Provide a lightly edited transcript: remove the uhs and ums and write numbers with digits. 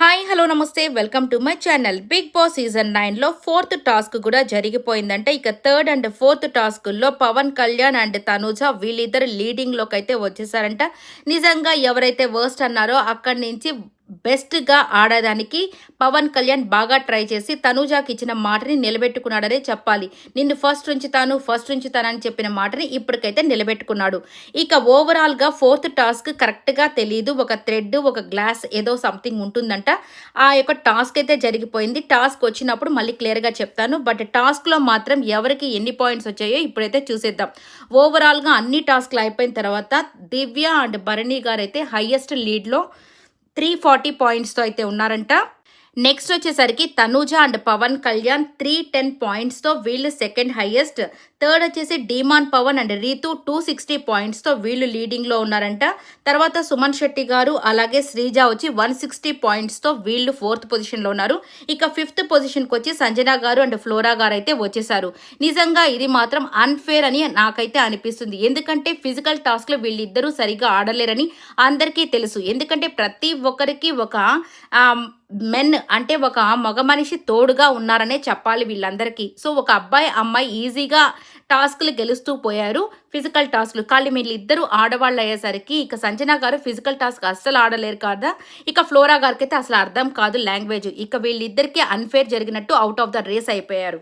Hi hello నమస్తే welcome to my channel. Big boss season 9లో fourth task కూడా జరిగిపోయిందంటే ఇక థర్డ్ అండ్ ఫోర్త్ టాస్కుల్లో పవన్ కళ్యాణ్ అండ్ తనూజ వీళ్ళిద్దరు లీడింగ్లోకి అయితే వచ్చేసారంట. నిజంగా ఎవరైతే వర్స్ట్ అన్నారో అక్కడి నుంచి బెస్ట్గా ఆడడానికి పవన్ కళ్యాణ్ బాగా ట్రై చేసి తనూజాకి ఇచ్చిన మాటని నిలబెట్టుకున్నాడనే చెప్పాలి. నిన్ను ఫస్ట్ ఉంచుతానని చెప్పిన మాటని ఇప్పటికైతే నిలబెట్టుకున్నాడు. ఇక ఓవరాల్గా ఫోర్త్ టాస్క్ కరెక్ట్గా తెలియదు. ఒక థ్రెడ్ ఒక గ్లాస్ ఏదో సంథింగ్ ఉంటుందంట. ఆ యొక్క టాస్క్ అయితే జరిగిపోయింది. టాస్క్ వచ్చినప్పుడు మళ్ళీ క్లియర్గా చెప్తాను. బట్ టాస్క్లో మాత్రం ఎవరికి ఎన్ని పాయింట్స్ వచ్చాయో ఇప్పుడైతే చూసేద్దాం. ఓవరాల్గా అన్ని టాస్క్లు అయిపోయిన తర్వాత దివ్య అండ్ భరణి గారు అయితే హైయెస్ట్ లీడ్లో 340 పాయింట్స్తో అయితే ఉన్నారంట. నెక్స్ట్ వచ్చేసరికి తనూజ అండ్ పవన్ కళ్యాణ్ 310 పాయింట్స్తో వీళ్ళు సెకండ్ హైయెస్ట్. థర్డ్ వచ్చేసి డీమాన్ పవన్ అండ్ రీతు 260 పాయింట్స్తో వీళ్ళు లీడింగ్లో ఉన్నారంట. తర్వాత సుమన్ శెట్టి గారు అలాగే శ్రీజ వచ్చి 160 పాయింట్స్తో వీళ్ళు ఫోర్త్ పొజిషన్లో ఉన్నారు. ఇక ఫిఫ్త్ పొజిషన్కి వచ్చి సంజన గారు అండ్ ఫ్లోరా గారు అయితే వచ్చేసారు. నిజంగా ఇది మాత్రం అన్ఫేర్ అని నాకైతే అనిపిస్తుంది. ఎందుకంటే ఫిజికల్ టాస్క్లో వీళ్ళిద్దరూ సరిగా ఆడలేరని అందరికీ తెలుసు. ఎందుకంటే ప్రతి ఒక్కరికి ఒక మెన్ అంటే ఒక మగ మనిషి తోడుగా ఉన్నారనే చెప్పాలి వీళ్ళందరికీ. సో ఒక అబ్బాయి అమ్మాయి ఈజీగా టాస్క్లు గెలుస్తూ పోయారు ఫిజికల్ టాస్క్లు. కానీ వీళ్ళిద్దరూ ఆడవాళ్ళు అయ్యేసరికి ఇక సంజన గారు ఫిజికల్ టాస్క్ అస్సలు ఆడలేరు కదా. ఇక ఫ్లోరా గారికి అయితే అసలు అర్థం కాదు లాంగ్వేజ్. ఇక వీళ్ళిద్దరికీ అన్ఫేర్ జరిగినట్టు అవుట్ ఆఫ్ ద రేస్ అయిపోయారు.